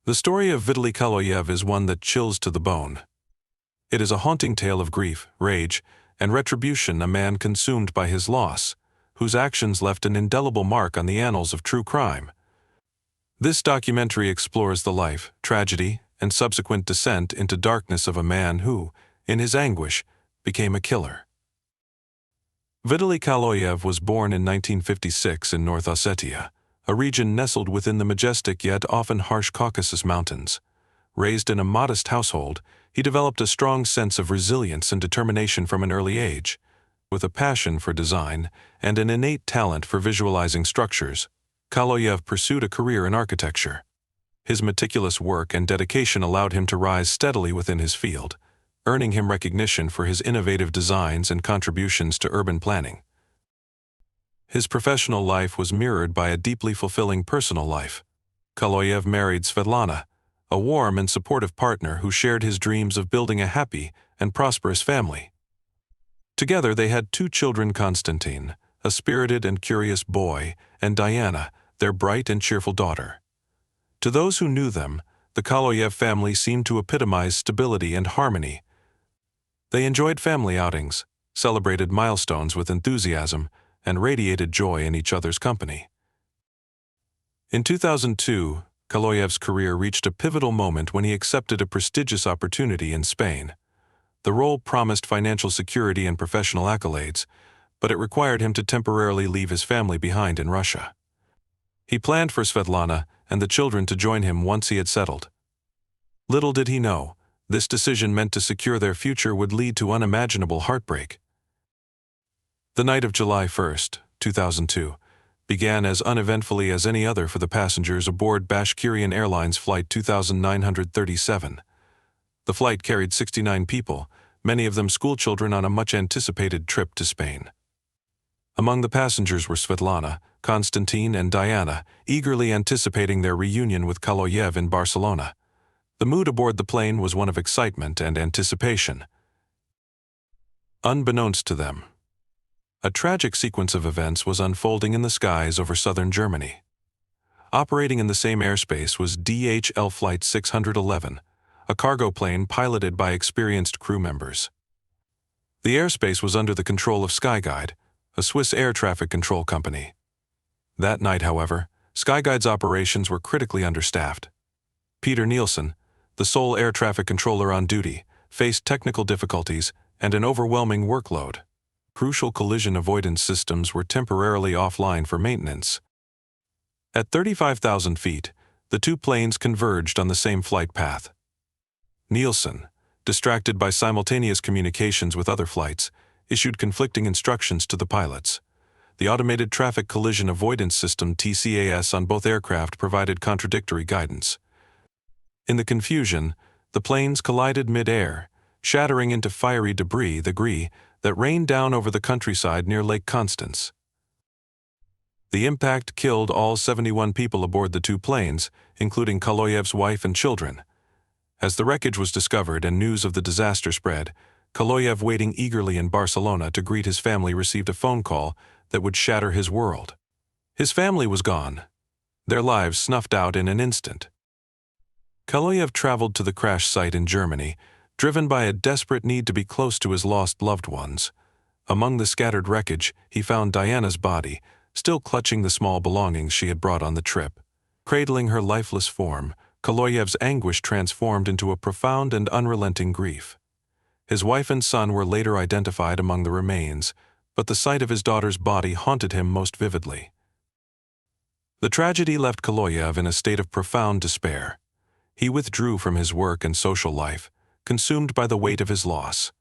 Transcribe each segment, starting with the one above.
The story of Vitaly Kaloyev is one that chills to the bone. It is a haunting tale of grief, rage, and retribution, a man consumed by his loss, whose actions left an indelible mark on the annals of true crime. This documentary explores the life, tragedy, and subsequent descent into darkness of a man who, in his anguish, became a killer. Vitaly Kaloyev was born in 1956 in North Ossetia, a region nestled within the majestic yet often harsh Caucasus Mountains. Raised in a modest household, he developed a strong sense of resilience and determination from an early age. With a passion for design and an innate talent for visualizing structures, Kaloyev pursued a career in architecture. His meticulous work and dedication allowed him to rise steadily within his field, earning him recognition for his innovative designs and contributions to urban planning. His professional life was mirrored by a deeply fulfilling personal life. Kaloyev married Svetlana, a warm and supportive partner who shared his dreams of building a happy and prosperous family. Together they had 2 children, Konstantin, a spirited and curious boy, and Diana, their bright and cheerful daughter. To those who knew them, the Kaloyev family seemed to epitomize stability and harmony. They enjoyed family outings, celebrated milestones with enthusiasm, and radiated joy in each other's company. In 2002, Kaloyev's career reached a pivotal moment when he accepted a prestigious opportunity in Spain. The role promised financial security and professional accolades, but it required him to temporarily leave his family behind in Russia. He planned for Svetlana and the children to join him once he had settled. Little did he know, this decision meant to secure their future would lead to unimaginable heartbreak. The night of July 1, 2002, began as uneventfully as any other for the passengers aboard Bashkirian Airlines Flight 2937. The flight carried 69 people, many of them schoolchildren on a much-anticipated trip to Spain. Among the passengers were Svetlana, Konstantin, and Diana, eagerly anticipating their reunion with Kaloyev in Barcelona. The mood aboard the plane was one of excitement and anticipation. Unbeknownst to them, a tragic sequence of events was unfolding in the skies over southern Germany. Operating in the same airspace was DHL Flight 611, a cargo plane piloted by experienced crew members. The airspace was under the control of Skyguide, a Swiss air traffic control company. That night, however, Skyguide's operations were critically understaffed. Peter Nielsen, the sole air traffic controller on duty, faced technical difficulties and an overwhelming workload. Crucial collision avoidance systems were temporarily offline for maintenance. At 35,000 feet, the 2 planes converged on the same flight path. Nielsen, distracted by simultaneous communications with other flights, issued conflicting instructions to the pilots. The automated traffic collision avoidance system TCAS on both aircraft provided contradictory guidance. In the confusion, the planes collided mid-air, shattering into fiery debris that rained down over the countryside near Lake Constance. The impact killed all 71 people aboard the 2 planes, including Kaloyev's wife and children. As the wreckage was discovered and news of the disaster spread, Kaloyev, waiting eagerly in Barcelona to greet his family, received a phone call that would shatter his world. His family was gone, their lives snuffed out in an instant. Kaloyev traveled to the crash site in Germany, driven by a desperate need to be close to his lost loved ones. Among the scattered wreckage, he found Diana's body, still clutching the small belongings she had brought on the trip. Cradling her lifeless form, Kaloyev's anguish transformed into a profound and unrelenting grief. His wife and son were later identified among the remains, but the sight of his daughter's body haunted him most vividly. The tragedy left Kaloyev in a state of profound despair. He withdrew from his work and social life, consumed by the weight of his loss.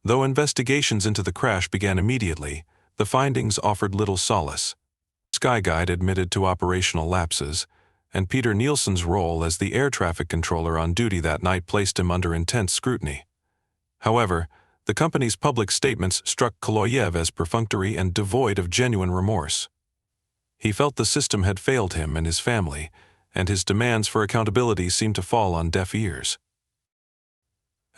Though investigations into the crash began immediately, the findings offered little solace. Skyguide admitted to operational lapses, and Peter Nielsen's role as the air traffic controller on duty that night placed him under intense scrutiny. However, the company's public statements struck Kaloyev as perfunctory and devoid of genuine remorse. He felt the system had failed him and his family, and his demands for accountability seemed to fall on deaf ears.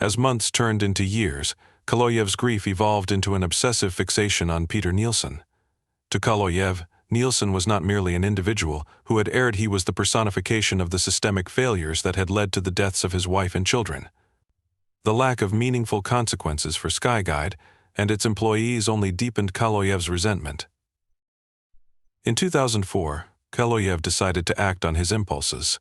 As months turned into years, Kaloyev's grief evolved into an obsessive fixation on Peter Nielsen. To Kaloyev, Nielsen was not merely an individual who had erred, he was the personification of the systemic failures that had led to the deaths of his wife and children. The lack of meaningful consequences for Skyguide and its employees only deepened Kaloyev's resentment. In 2004, Kaloyev decided to act on his impulses.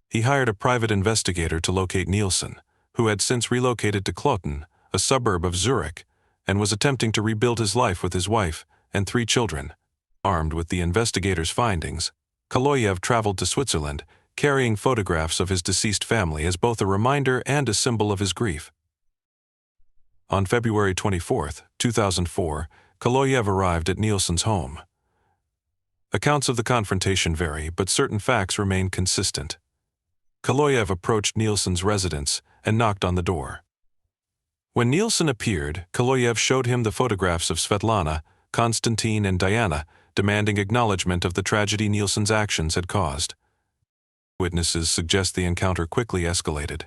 He hired a private investigator to locate Nielsen, who had since relocated to Kloten, a suburb of Zurich, and was attempting to rebuild his life with his wife and 3 children. Armed with the investigator's findings, Kaloyev traveled to Switzerland, carrying photographs of his deceased family as both a reminder and a symbol of his grief. On February 24, 2004, Kaloyev arrived at Nielsen's home. Accounts of the confrontation vary, but certain facts remain consistent. Kaloyev approached Nielsen's residence and knocked on the door. When Nielsen appeared, Kaloyev showed him the photographs of Svetlana, Konstantin, and Diana, demanding acknowledgement of the tragedy Nielsen's actions had caused. Witnesses suggest the encounter quickly escalated.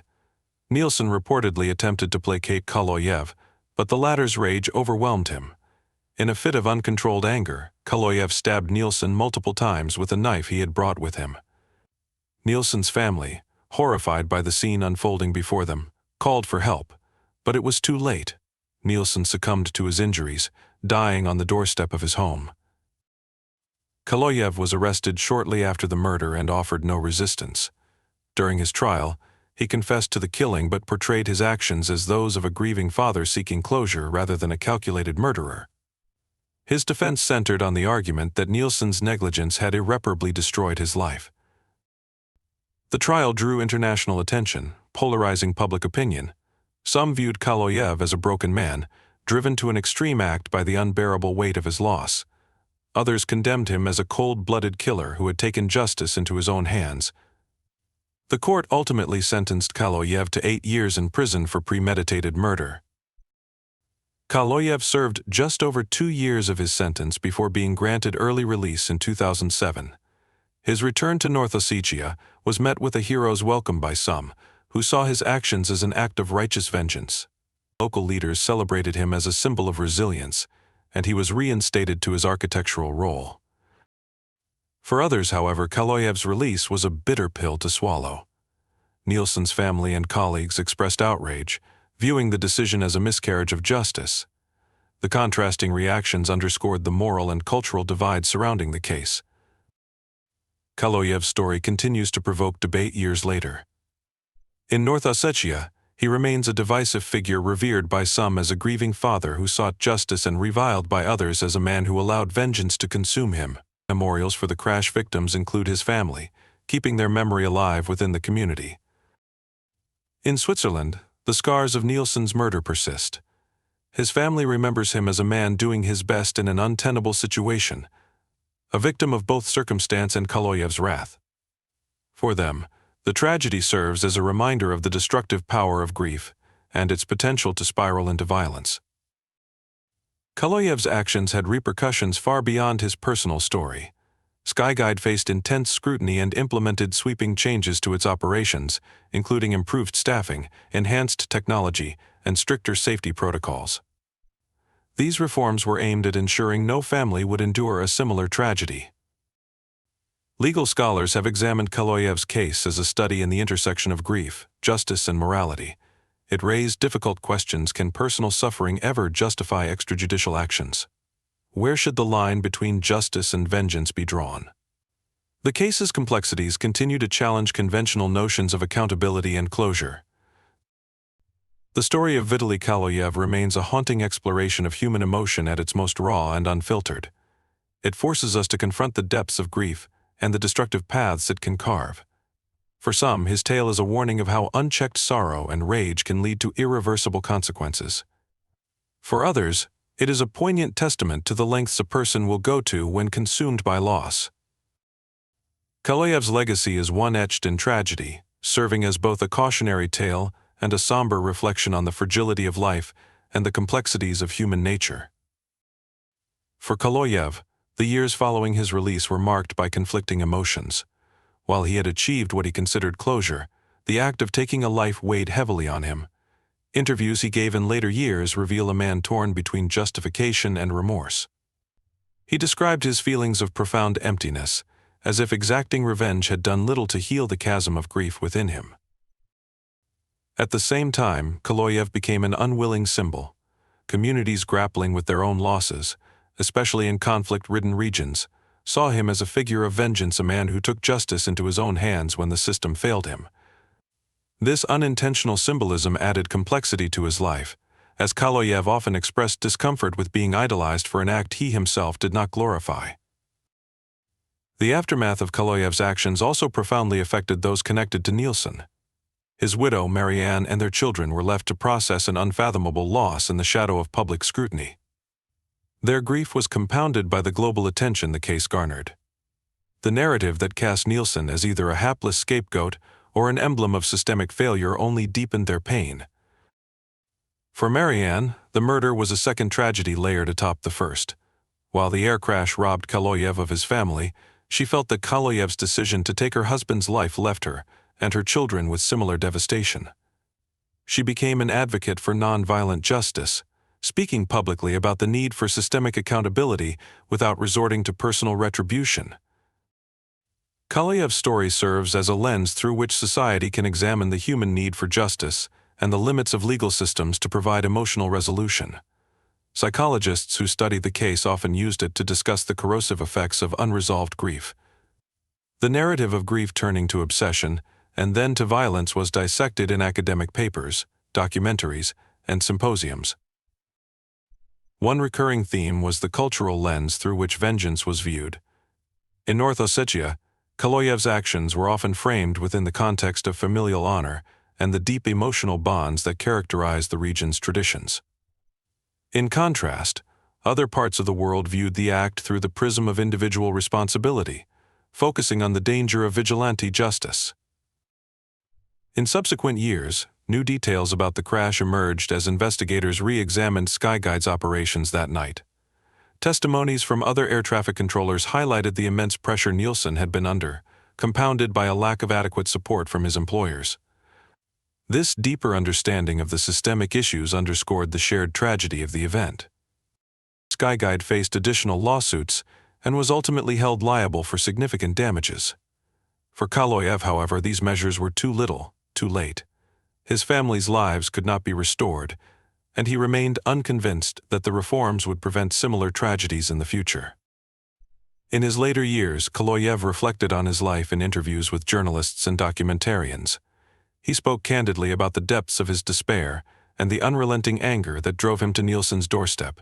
Nielsen reportedly attempted to placate Kaloyev, but the latter's rage overwhelmed him. In a fit of uncontrolled anger, Kaloyev stabbed Nielsen multiple times with a knife he had brought with him. Nielsen's family, horrified by the scene unfolding before them, called for help, but it was too late. Nielsen succumbed to his injuries, dying on the doorstep of his home. Kaloyev was arrested shortly after the murder and offered no resistance. During his trial, he confessed to the killing but portrayed his actions as those of a grieving father seeking closure rather than a calculated murderer. His defense centered on the argument that Nielsen's negligence had irreparably destroyed his life. The trial drew international attention, polarizing public opinion. Some viewed Kaloyev as a broken man, driven to an extreme act by the unbearable weight of his loss. Others condemned him as a cold-blooded killer who had taken justice into his own hands. The court ultimately sentenced Kaloyev to 8 years in prison for premeditated murder. Kaloyev served just over 2 years of his sentence before being granted early release in 2007. His return to North Ossetia was met with a hero's welcome by some, who saw his actions as an act of righteous vengeance. Local leaders celebrated him as a symbol of resilience, and he was reinstated to his architectural role. For others, however, Kaloyev's release was a bitter pill to swallow. Nielsen's family and colleagues expressed outrage, viewing the decision as a miscarriage of justice. The contrasting reactions underscored the moral and cultural divide surrounding the case. Kaloyev's story continues to provoke debate years later. In North Ossetia, he remains a divisive figure revered by some as a grieving father who sought justice and reviled by others as a man who allowed vengeance to consume him. Memorials for the crash victims include his family, keeping their memory alive within the community. In Switzerland, the scars of Nielsen's murder persist. His family remembers him as a man doing his best in an untenable situation, a victim of both circumstance and Kaloyev's wrath. For them, the tragedy serves as a reminder of the destructive power of grief and its potential to spiral into violence. Kaloyev's actions had repercussions far beyond his personal story. Skyguide faced intense scrutiny and implemented sweeping changes to its operations, including improved staffing, enhanced technology, and stricter safety protocols. These reforms were aimed at ensuring no family would endure a similar tragedy. Legal scholars have examined Kaloyev's case as a study in the intersection of grief, justice, and morality. It raised difficult questions: can personal suffering ever justify extrajudicial actions? Where should the line between justice and vengeance be drawn? The case's complexities continue to challenge conventional notions of accountability and closure. The story of Vitaly Kaloyev remains a haunting exploration of human emotion at its most raw and unfiltered. It forces us to confront the depths of grief and the destructive paths it can carve. For some, his tale is a warning of how unchecked sorrow and rage can lead to irreversible consequences. For others, it is a poignant testament to the lengths a person will go to when consumed by loss. Kaloyev's legacy is one etched in tragedy, serving as both a cautionary tale and a somber reflection on the fragility of life and the complexities of human nature. For Kaloyev, the years following his release were marked by conflicting emotions. While he had achieved what he considered closure, the act of taking a life weighed heavily on him. Interviews he gave in later years reveal a man torn between justification and remorse. He described his feelings of profound emptiness, as if exacting revenge had done little to heal the chasm of grief within him. At the same time, Kaloyev became an unwilling symbol. Communities grappling with their own losses, especially in conflict-ridden regions, saw him as a figure of vengeance, a man who took justice into his own hands when the system failed him. This unintentional symbolism added complexity to his life, as Kaloyev often expressed discomfort with being idolized for an act he himself did not glorify. The aftermath of Kaloyev's actions also profoundly affected those connected to Nielsen. His widow, Marianne, and their children were left to process an unfathomable loss in the shadow of public scrutiny. Their grief was compounded by the global attention the case garnered. The narrative that cast Nielsen as either a hapless scapegoat or an emblem of systemic failure only deepened their pain. For Marianne, the murder was a second tragedy layered atop the first. While the air crash robbed Kaloyev of his family, she felt that Kaloyev's decision to take her husband's life left her and her children with similar devastation. She became an advocate for nonviolent justice, speaking publicly about the need for systemic accountability without resorting to personal retribution. Kaloyev's story serves as a lens through which society can examine the human need for justice and the limits of legal systems to provide emotional resolution. Psychologists who study the case often used it to discuss the corrosive effects of unresolved grief. The narrative of grief turning to obsession and then to violence was dissected in academic papers, documentaries, and symposiums. One recurring theme was the cultural lens through which vengeance was viewed. In North Ossetia, Kaloyev's actions were often framed within the context of familial honor and the deep emotional bonds that characterized the region's traditions. In contrast, other parts of the world viewed the act through the prism of individual responsibility, focusing on the danger of vigilante justice. In subsequent years, new details about the crash emerged as investigators re-examined Skyguide's operations that night. Testimonies from other air traffic controllers highlighted the immense pressure Nielsen had been under, compounded by a lack of adequate support from his employers. This deeper understanding of the systemic issues underscored the shared tragedy of the event. Skyguide faced additional lawsuits and was ultimately held liable for significant damages. For Kaloyev, however, these measures were too little, too late. His family's lives could not be restored, and he remained unconvinced that the reforms would prevent similar tragedies in the future. In his later years, Kaloyev reflected on his life in interviews with journalists and documentarians. He spoke candidly about the depths of his despair and the unrelenting anger that drove him to Nielsen's doorstep.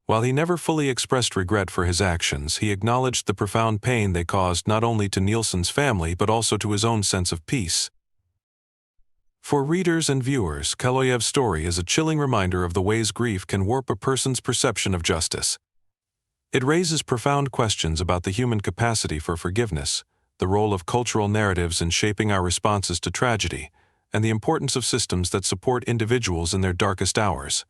While he never fully expressed regret for his actions, he acknowledged the profound pain they caused not only to Nielsen's family but also to his own sense of peace. For readers and viewers, Kaloyev's story is a chilling reminder of the ways grief can warp a person's perception of justice. It raises profound questions about the human capacity for forgiveness, the role of cultural narratives in shaping our responses to tragedy, and the importance of systems that support individuals in their darkest hours.